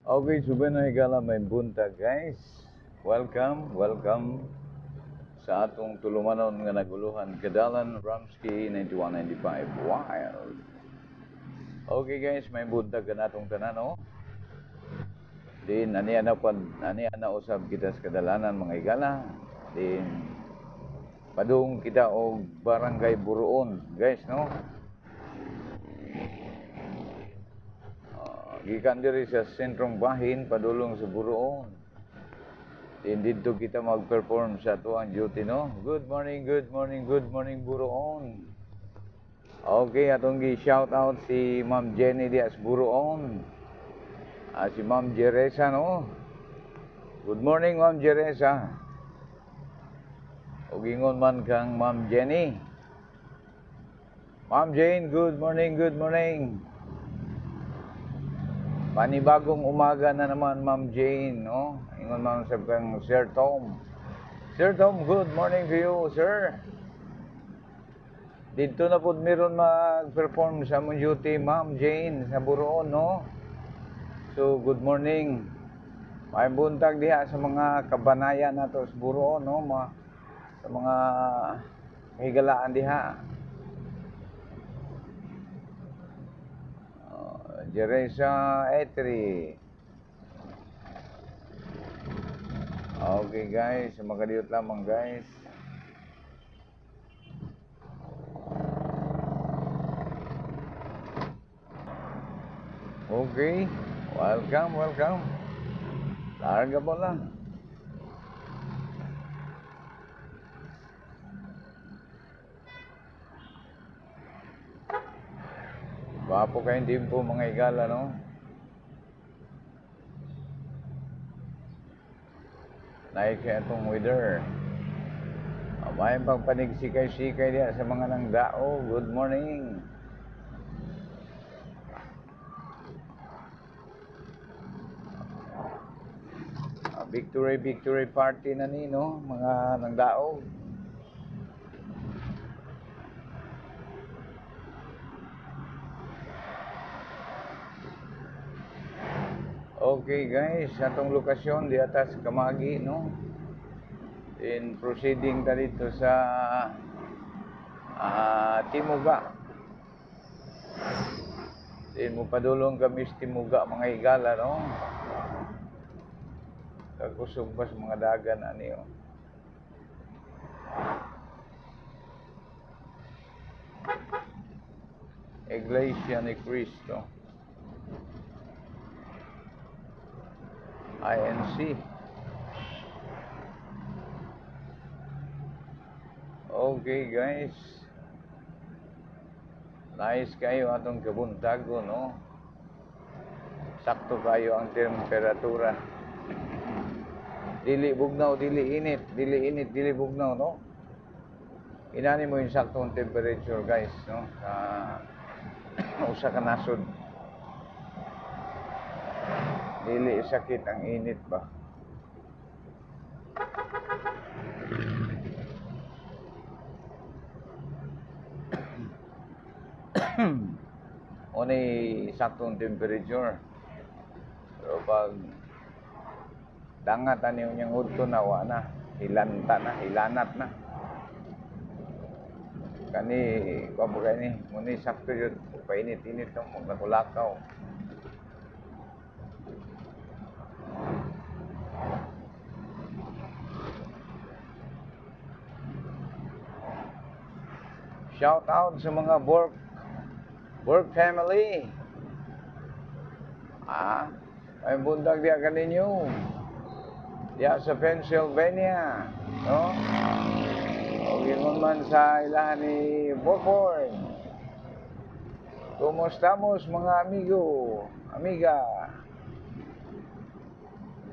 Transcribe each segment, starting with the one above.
Okay, suben na higala may buntag guys. Welcome sa atong tulumanon nga naguluhan Kadalan Ramsky 9195 Wild. Okay guys, may buntag ka natong tanan no. Din ani ana usab kita sa kadalanan mga higala. Din padung kita og Barangay Buruon guys no. Gikan diri sa sentrong bahin padulong sa Buruon. Dito kita mag-perform sa tuang duty no. Good morning Buruon. Okay, atong gi-shout out si Ma'am Jenny Diaz Buruon. Si Ma'am Jeresa no. Good morning Ma'am Jeresa. O gingon man kang Ma'am Jenny. Ma'am Jane, good morning. Panibagong umaga na naman, Ma'am Jane, no? Ingon man sa kang Sir Tom. Sir Tom, good morning to you, sir. Dito na po meron mag-perform sa mong duty, Ma'am Jane, sa Buruon, no? So, good morning. May buntag diha sa mga kabanayan nato sa Buruon, no? Sa mga higalaan diha. Jeresa Etri. Okay guys, makadiyot lamang guys. Okay, welcome. Larga po lang. Wapo kayong din po mga higala no. Naik kaya itong weather. May pagpanigsikay-sikay diya sa mga nangdao. Good morning. Victory party na ni no, mga nangdao. Okay guys, atong lokasyon di atas Kamagi no. In proceeding ta dito sa Timuga. Din mo padulong kami sa Timuga mga higala no. Kakusog pa sa mga dagan ani oh. Iglesia ni Cristo. INC. Okay guys. Nice kayo atong kabuntago no. Sakto kayo ang temperatura. Dili bugnaw, dili init, dili bugnaw no. Inani mo yung saktong temperature guys no. Usa ka nasod. Dili sakit ang init ba. Unay saktong temperature. Pero pag dangat ani unyang udto na wa na, hilanat na. Kani ko ba kani, muni sakto jud painit-init no, magkulakaw. Shout out sa mga work family. May bundag diya kaninyo. Diya sa Pennsylvania, no? O gingon man sa ilahan ni Bokor. Kumustamos mga amiga.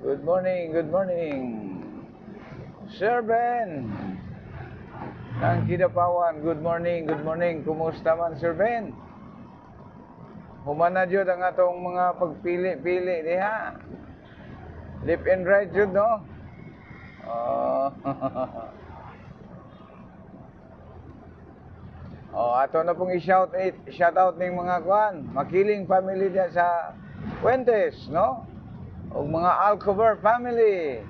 Good morning. Sir Ben. Nang Kidapawan, good morning. Kumusta man Sir Ben? Humana jud ang atong mga pagpili-pili diha. Left and right jud no. Ato na pong i-shout out ning mga kuan, makiling family diya sa Fuentes, no? ug mga Alcover family.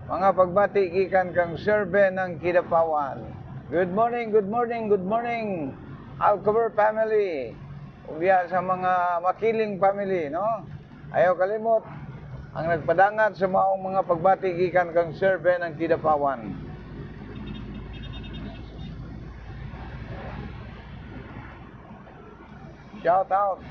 Mga pagbati gikan kang survey ng Kidapawan. Good morning, good morning, good morning, Alcover family. Ug diha sa mga Makiling family, no? Ayaw kalimot ang nagpadangat sa maong mga pagbati gikan kang survey ng Kidapawan. Shout out.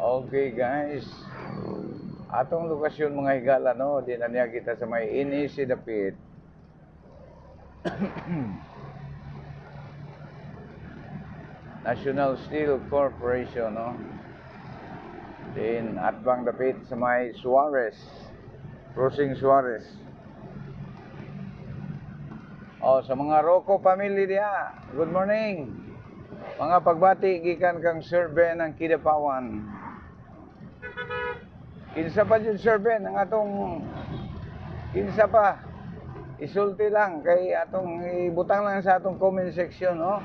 Okay guys, atong lokasyon mga higala, no, di na niya kita sa may Inisi Dapit. National Steel Corporation, no, din Atbang Dapit sa may Suarez, Crossing Suarez. Sa mga Rocco family diha, good morning. Mga pagbati gikan kang survey ng Kidapawan. Kinsa pa yung survey ng atong kinsa pa, isulti lang kay atong ibutang lang sa atong comment section, no?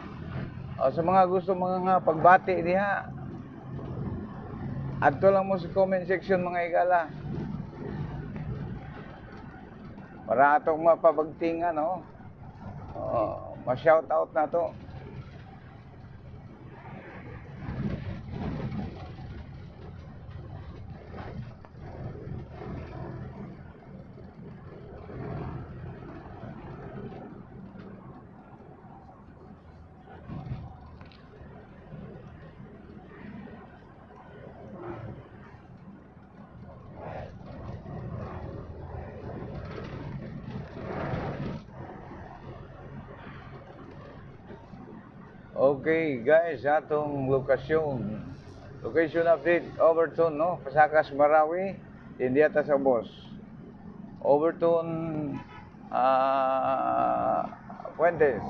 Sa mga gusto mga pagbati diha, adto lang mo sa comment section mga higala para atong mapabagtingan, no? Ma-shout out na to. Okay guys, atong location update, Overton, no, Pasakas, Marawi, Indiata sa Boss. Overton, Fuentes.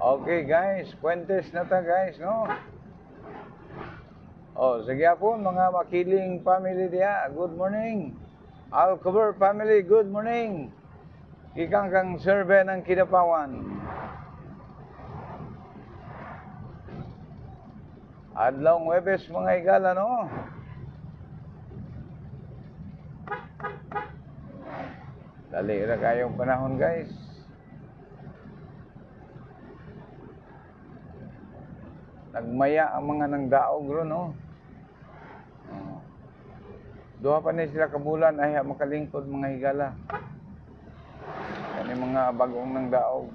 Okay guys, Fuentes na ta guys, no? Sige po mga Makiling family diya, good morning. Alcover family, good morning. Ikang kang survey ng Kidapawan. Adlong Webes mga higala, no? Dali ra kayong panahon guys. Nagmaya ang mga nangdaog ro, no? Duha pa ni sila kabulan ay makalingkod mga higala. Kani mga bagong nangdaog.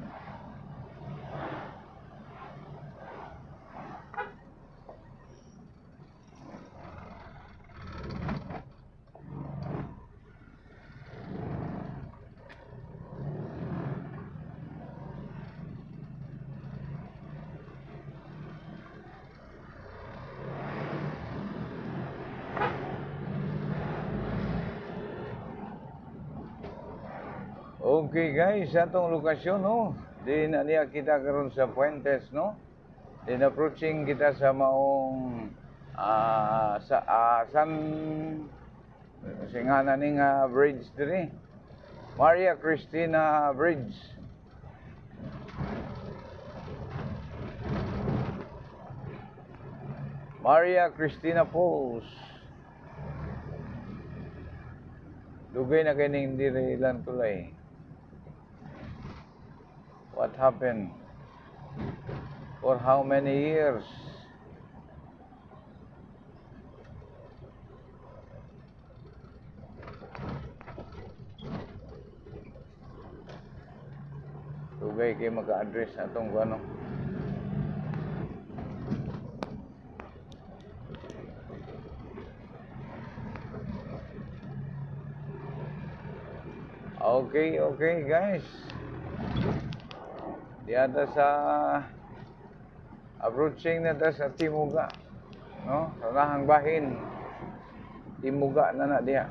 Okay guys, atong lokasyon, no, din niya kita karon sa Fuentes, no, din approaching kita sa maong San singana ning bridge diri, Maria Cristina Bridge. Maria Cristina Falls. Dugay na kining diri lang tulay. What happened? For how many years? Tugay kayo maka-address atong ano. Okay guys. Diada sa approaching na ta sa Timuga, no? Sa lahang bahin. Timuga na diha.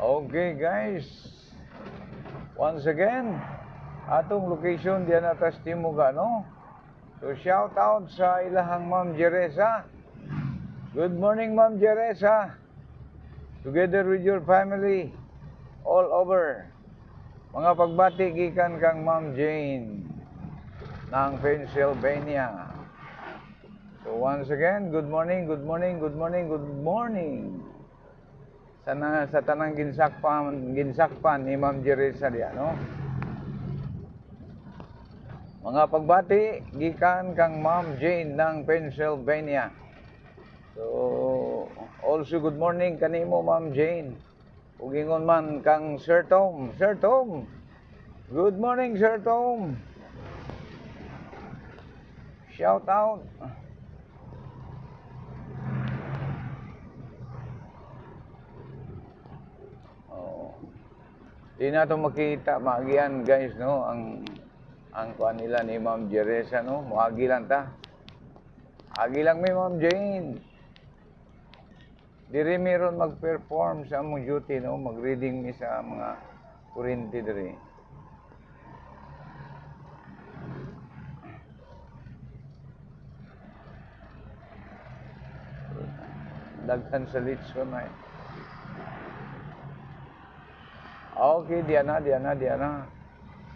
Okay guys, once again, atong location diyan atas Timuga, no? So shout out sa ilahang Ma'am Jeresa. Good morning Ma'am Jeresa. Together with your family all over. Mga pagbati gikan kang Ma'am Jane ng Pennsylvania. So once again, good morning. Sana sa tanang ginsakpan ni Ma'am Jeresa diya, no? Mga pagbati gikan kang Ma'am Jane ng Pennsylvania. So also good morning kanimo Ma'am Jane. Ug ingon man kang Sir Tom. Sir Tom. Good morning Sir Tom. Shout out. Di na ito makita, maagian guys, no? Ang kuan nila ni Ma'am Jeresa, no? Maagi lang ta. Agi lang may Ma'am Jane. Diri meron mag-perform sa among duty, no? Mag-reading mi sa mga kurinti diri. Daghan sa litson ay. Okay, Diana.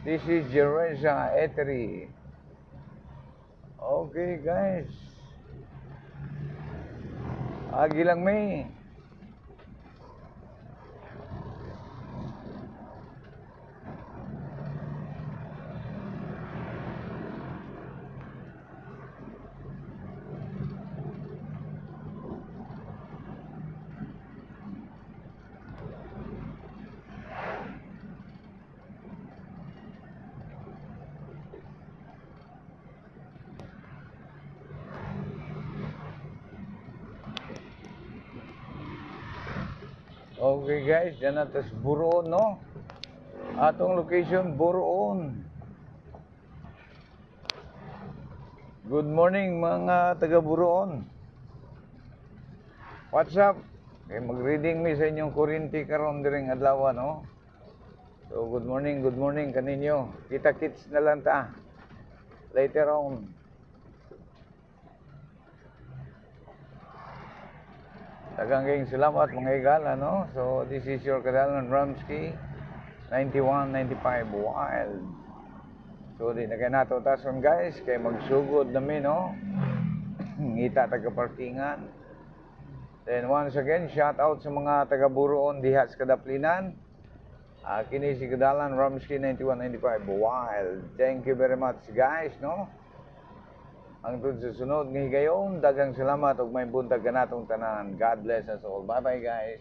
This is Jeresa Etery. Okay, guys. Agi lang may. Okay guys, dyan natas Buroon, no? Atong location, Buroon. Good morning mga taga Buroon. What's up? Okay, mag-reading mi sa inyong kurinti karon diring adlaw, no? So good morning kaninyo. Kita-kits na lang ta later on. Daghang kayong salamat mga igala, no? So this is your Kadalan Ramsky 9195 Wild. So di na kayo nato tason guys, kay magsugod namin, no? Ngita taga parkingan. Then once again, shout out sa mga taga Buroon diha sa Kadaplinan. Kini si Kadalan Ramsky 9195 Wild. Thank you very much guys, no? Ang sa sunod nga higayon, daghang salamat ug may buntag kanatong tanan. God bless us all. Bye bye guys.